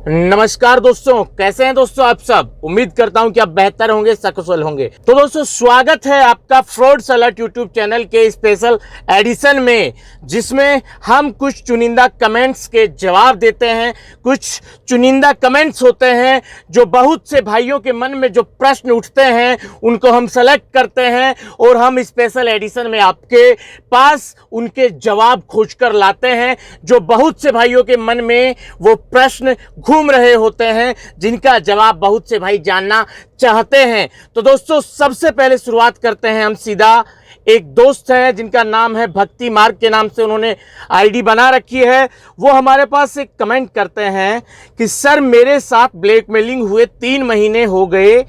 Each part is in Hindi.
नमस्कार दोस्तों, कैसे हैं दोस्तों आप सब। उम्मीद करता हूं कि आप बेहतर होंगे, सकुशल होंगे। तो दोस्तों स्वागत है आपका फ्रॉड्स अलर्ट यूट्यूब चैनल के स्पेशल एडिशन में, जिसमें हम कुछ चुनिंदा कमेंट्स के जवाब देते हैं। कुछ चुनिंदा कमेंट्स होते हैं जो बहुत से भाइयों के मन में जो प्रश्न उठते हैं उनको हम सेलेक्ट करते हैं और हम स्पेशल एडिशन में आपके पास उनके जवाब खोजकर लाते हैं, जो बहुत से भाइयों के मन में वो प्रश्न घूम रहे होते हैं, जिनका जवाब बहुत से भाई जानना चाहते हैं। तो दोस्तों सबसे पहले शुरुआत करते हैं हम सीधा। एक दोस्त है जिनका नाम है भक्ति मार्ग के नाम से उन्होंने आईडी बना रखी है। वो हमारे पास एक कमेंट करते हैं कि सर मेरे साथ ब्लैकमेलिंग हुए 3 महीने हो गए,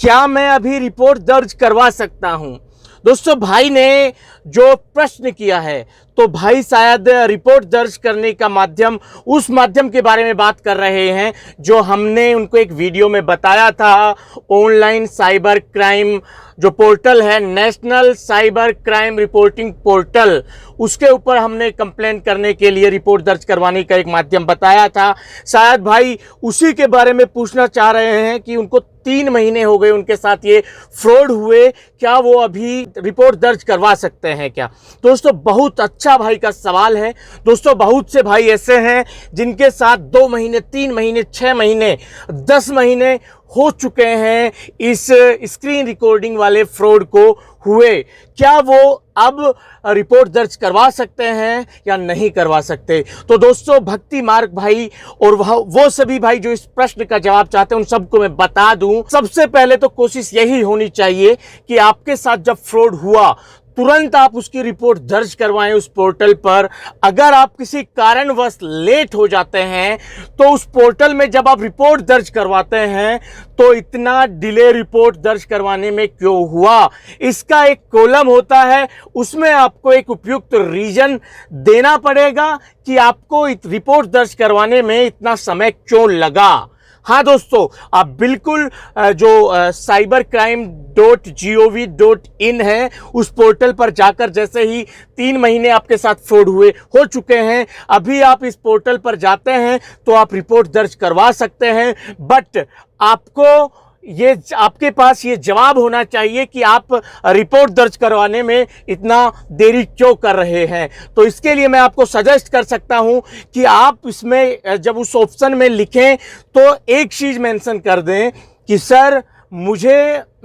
क्या मैं अभी रिपोर्ट दर्ज करवा सकता हूं। दोस्तों भाई ने जो प्रश्न किया है, तो भाई शायद रिपोर्ट दर्ज करने का माध्यम, उस माध्यम के बारे में बात कर रहे हैं जो हमने उनको एक वीडियो में बताया था। ऑनलाइन साइबर क्राइम जो पोर्टल है, national cyber crime reporting portal, उसके ऊपर हमने कंप्लेन करने के लिए रिपोर्ट दर्ज करवाने का एक माध्यम बताया था। शायद भाई उसी के बारे में पूछना चाह रहे हैं कि उनको 3 महीने हो गए उनके साथ ये फ्रॉड हुए, क्या वो अभी रिपोर्ट दर्ज करवा सकते हैं क्या। दोस्तों बहुत अच्छा भाई का सवाल है। दोस्तों बहुत से भाई ऐसे हैं जिनके साथ 2 महीने, 3 महीने, 6 महीने, 10 महीने हो चुके हैं इस स्क्रीन रिकॉर्डिंग वाले फ्रॉड को हुए। क्या वो अब रिपोर्ट दर्ज करवा सकते हैं या नहीं करवा सकते। तो दोस्तों भक्ति मार्ग भाई और वो सभी भाई जो इस प्रश्न का जवाब चाहते हैं उन सबको मैं बता दूं, सबसे पहले तो कोशिश यही होनी चाहिए कि आपके साथ जब फ्रॉड हुआ तुरंत आप उसकी रिपोर्ट दर्ज करवाएं उस पोर्टल पर। अगर आप किसी कारणवश लेट हो जाते हैं तो उस पोर्टल में जब आप रिपोर्ट दर्ज करवाते हैं तो इतना डिले रिपोर्ट दर्ज करवाने में क्यों हुआ, इसका एक कॉलम होता है, उसमें आपको एक उपयुक्त रीजन देना पड़ेगा कि आपको रिपोर्ट दर्ज करवाने में इतना समय क्यों लगा। हाँ दोस्तों, आप बिल्कुल जो cybercrime.gov.in है उस पोर्टल पर जाकर, जैसे ही 3 महीने आपके साथ फ्रॉड हुए हो चुके हैं, अभी आप इस पोर्टल पर जाते हैं तो आप रिपोर्ट दर्ज करवा सकते हैं। बट आपको ये, आपके पास ये जवाब होना चाहिए कि आप रिपोर्ट दर्ज करवाने में इतना देरी क्यों कर रहे हैं। तो इसके लिए मैं आपको सजेस्ट कर सकता हूं कि आप इसमें जब उस ऑप्शन में लिखें तो एक चीज़ मेंशन कर दें कि सर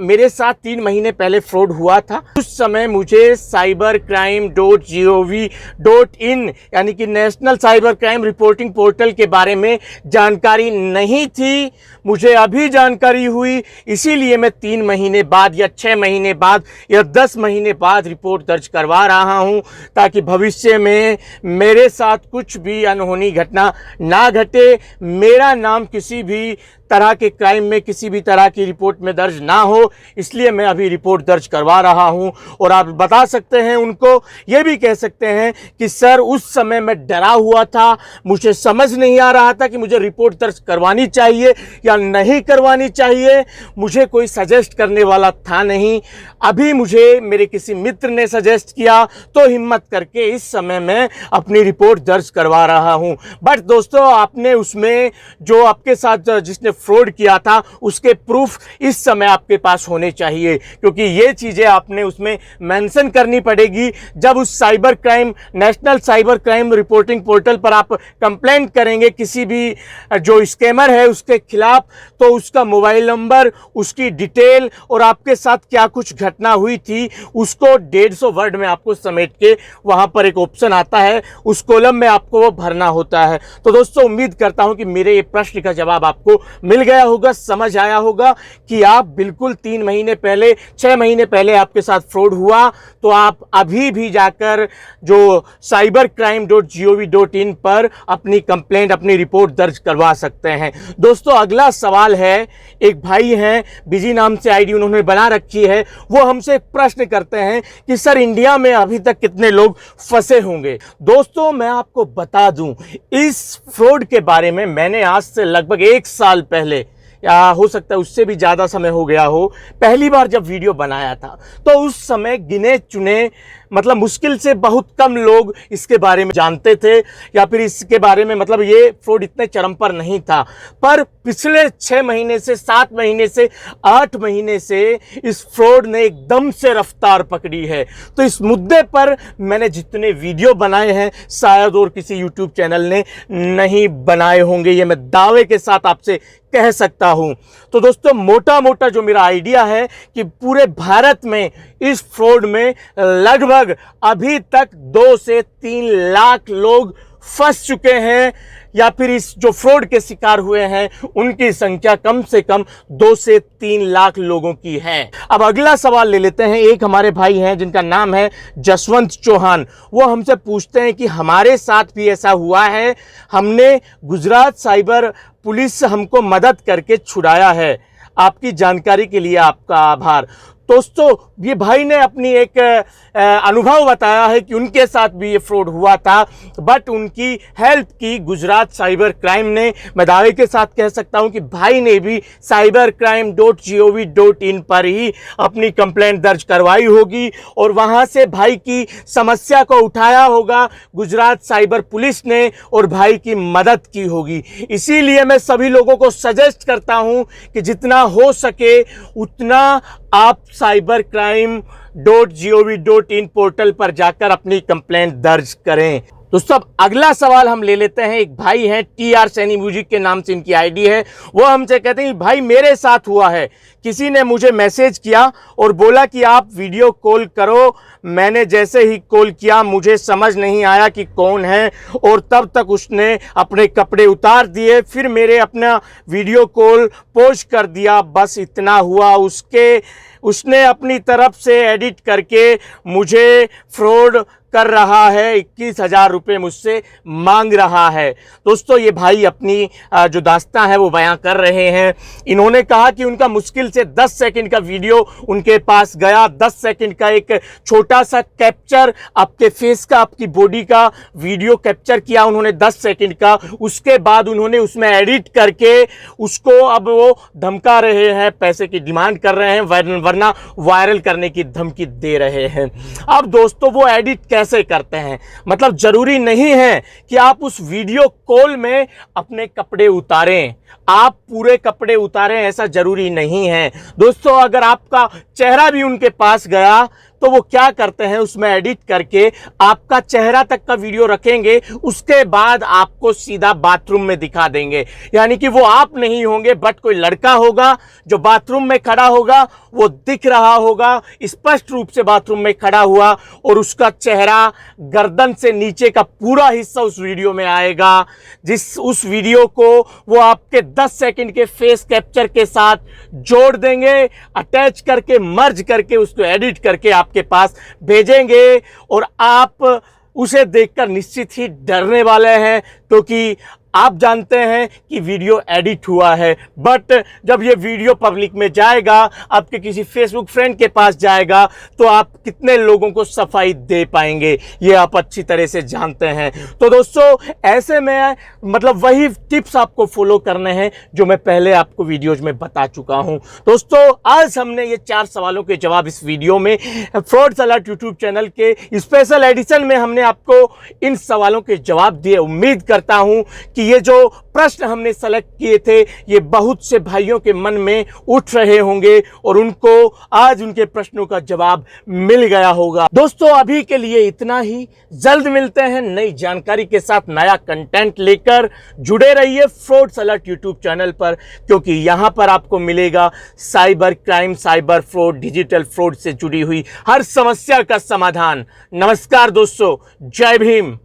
मेरे साथ 3 महीने पहले फ्रॉड हुआ था। उस समय मुझे cybercrime.gov.in यानी कि national cyber crime reporting portal के बारे में जानकारी नहीं थी, मुझे अभी जानकारी हुई, इसीलिए मैं 3 महीने बाद या 6 महीने बाद या 10 महीने बाद रिपोर्ट दर्ज करवा रहा हूं, ताकि भविष्य में मेरे साथ कुछ भी अनहोनी घटना ना घटे, मेरा नाम किसी भी तरह के क्राइम में, किसी भी तरह की रिपोर्ट में दर्ज ना हो, इसलिए मैं अभी रिपोर्ट दर्ज करवा रहा हूं। और आप बता सकते हैं उनको, ये भी कह सकते हैं कि सर उस समय मैं डरा हुआ था, मुझे समझ नहीं आ रहा था कि मुझे रिपोर्ट दर्ज करवानी चाहिए या नहीं करवानी चाहिए, मुझे कोई सजेस्ट करने वाला था नहीं, अभी मुझे मेरे किसी मित्र ने सजेस्ट किया तो हिम्मत करके इस समय मैं अपनी रिपोर्ट दर्ज करवा रहा हूं। बट दोस्तों आपने उसमें जो आपके साथ जिसने फ्रॉड किया था उसके प्रूफ इस समय आपके पास होने चाहिए, क्योंकि ये चीजें आपने उसमें मेंशन करनी पड़ेगी। जब उस cyber crime, national cyber crime reporting portal पर आप कंप्लेन करेंगे किसी भी जो स्कैमर है उसके खिलाफ, तो उसका मोबाइल नंबर, उसकी डिटेल और आपके साथ क्या कुछ घटना हुई थी उसको 150 वर्ड में आपको समेट के वहां पर एक ऑप्शन आता है, उस कॉलम में आपको वो भरना होता है। तो दोस्तों उम्मीद करता हूं कि मेरे ये प्रश्न का जवाब आपको मिल गया होगा, समझ आया होगा कि आप बिल्कुल 3 महीने पहले, 6 महीने पहले आपके साथ फ्रॉड हुआ तो आप अभी भी जाकर जो cybercrime.gov.in पर अपनी कंप्लेंट, अपनी रिपोर्ट दर्ज करवा सकते हैं। दोस्तों अगला सवाल है, एक भाई हैं बिजी नाम से आईडी उन्होंने बना रखी है, वो हमसे एक प्रश्न करते हैं कि सर इंडिया में अभी तक कितने लोग फंसे होंगे। दोस्तों मैं आपको बता दूं, इस फ्रॉड के बारे में मैंने आज से लगभग 1 साल पहले, या हो सकता है उससे भी ज़्यादा समय हो गया हो, पहली बार जब वीडियो बनाया था तो उस समय गिने चुने मतलब मुश्किल से बहुत कम लोग इसके बारे में जानते थे या फिर इसके बारे में मतलब ये फ्रॉड इतने चरम पर नहीं था। पर पिछले 6 महीने से 7 महीने से 8 महीने से इस फ्रॉड ने एकदम से रफ्तार पकड़ी है। तो इस मुद्दे पर मैंने जितने वीडियो बनाए हैं शायद और किसी यूट्यूब चैनल ने नहीं बनाए होंगे, ये मैं दावे के साथ आपसे कह सकता हूं। तो दोस्तों मोटा मोटा जो मेरा आइडिया है कि पूरे भारत में इस फ्रॉड में लगभग अभी तक 2 से 3 लाख लोग फंस चुके हैं या फिर इस जो फ्रॉड के शिकार हुए हैं उनकी संख्या कम से कम 2 से 3 लाख लोगों की है। अब अगला सवाल ले लेते हैं। एक हमारे भाई हैं जिनका नाम है जसवंत चौहान। वो हमसे पूछते हैं कि हमारे साथ भी ऐसा हुआ है, हमने गुजरात साइबर पुलिस से हमको मदद करके छुड़ाया है, आपकी जानकारी के लिए आपका आभार। दोस्तों ये भाई ने अपनी एक अनुभव बताया है कि उनके साथ भी ये फ्रॉड हुआ था, बट उनकी हेल्प की गुजरात साइबर क्राइम ने। मैं दावे के साथ कह सकता हूं कि भाई ने भी cybercrime.gov.in पर ही अपनी कंप्लेंट दर्ज करवाई होगी और वहां से भाई की समस्या को उठाया होगा गुजरात साइबर पुलिस ने और भाई की मदद की होगी। इसीलिए मैं सभी लोगों को सजेस्ट करता हूं कि जितना हो सके उतना आप cybercrime.gov.in पोर्टल पर जाकर अपनी कंप्लेंट दर्ज करें। दोस्तों अब अगला सवाल हम ले लेते हैं। एक भाई हैं TR सैनी म्यूजिक के नाम से इनकी आईडी है। वो हमसे कहते हैं भाई मेरे साथ हुआ है, किसी ने मुझे मैसेज किया और बोला कि आप वीडियो कॉल करो। मैंने जैसे ही कॉल किया मुझे समझ नहीं आया कि कौन है और तब तक उसने अपने कपड़े उतार दिए, फिर मेरे अपना वीडियो कॉल पॉज कर दिया, बस इतना हुआ। उसने अपनी तरफ से एडिट करके मुझे फ्रॉड कर रहा है, 21,000 रुपये मुझसे मांग रहा है। दोस्तों ये भाई अपनी जो दास्तां है वो बयां कर रहे हैं। इन्होंने कहा कि उनका मुश्किल से 10 सेकंड का वीडियो उनके पास गया, 10 सेकंड का एक छोटा सा कैप्चर आपके फेस का, आपकी बॉडी का वीडियो कैप्चर किया उन्होंने 10 सेकंड का। उसके बाद उन्होंने उसमें एडिट करके उसको अब वो धमका रहे हैं, पैसे की डिमांड कर रहे हैं, वरना वायरल करने की धमकी दे रहे हैं। अब दोस्तों वो एडिट कैसे करते हैं, मतलब जरूरी नहीं है कि आप उस वीडियो कॉल में अपने कपड़े उतारें, आप पूरे कपड़े उतारें, ऐसा जरूरी नहीं है। दोस्तों अगर आपका चेहरा भी उनके पास गया तो वो क्या करते हैं, उसमें एडिट करके आपका चेहरा तक का वीडियो रखेंगे, उसके बाद आपको सीधा बाथरूम में दिखा देंगे। यानी कि वो आप नहीं होंगे बट कोई लड़का होगा जो बाथरूम में खड़ा होगा, वो दिख रहा होगा स्पष्ट रूप से बाथरूम में खड़ा हुआ और उसका चेहरा गर्दन से नीचे का पूरा हिस्सा उस वीडियो में आएगा। उस वीडियो को वो आपके 10 सेकंड के फेस कैप्चर के साथ जोड़ देंगे, अटैच करके मर्ज करके उसको एडिट करके आपके पास भेजेंगे और आप उसे देखकर निश्चित ही डरने वाले हैं, क्योंकि आप जानते हैं कि वीडियो एडिट हुआ है। बट जब ये वीडियो पब्लिक में जाएगा, आपके किसी फेसबुक फ्रेंड के पास जाएगा, तो आप कितने लोगों को सफाई दे पाएंगे ये आप अच्छी तरह से जानते हैं। तो दोस्तों ऐसे में मतलब वही टिप्स आपको फॉलो करने हैं जो मैं पहले आपको वीडियोज में बता चुका हूं। दोस्तों आज हमने ये 4 सवालों के जवाब इस वीडियो में फ्रॉड्स अलर्ट यूट्यूब चैनल के स्पेशल एडिशन में हमने आपको इन सवालों के जवाब दिए। उम्मीद करता हूं कि ये जो प्रश्न हमने सेलेक्ट किए थे ये बहुत से भाइयों के मन में उठ रहे होंगे और उनको आज उनके प्रश्नों का जवाब मिल गया होगा। दोस्तों अभी के लिए इतना ही, जल्द मिलते हैं नई जानकारी के साथ, नया कंटेंट लेकर। जुड़े रहिए फ्रॉड्स अलर्ट यूट्यूब चैनल पर, क्योंकि यहां पर आपको मिलेगा cyber crime, cyber fraud, digital fraud से जुड़ी हुई हर समस्या का समाधान। नमस्कार दोस्तों, जय भीम।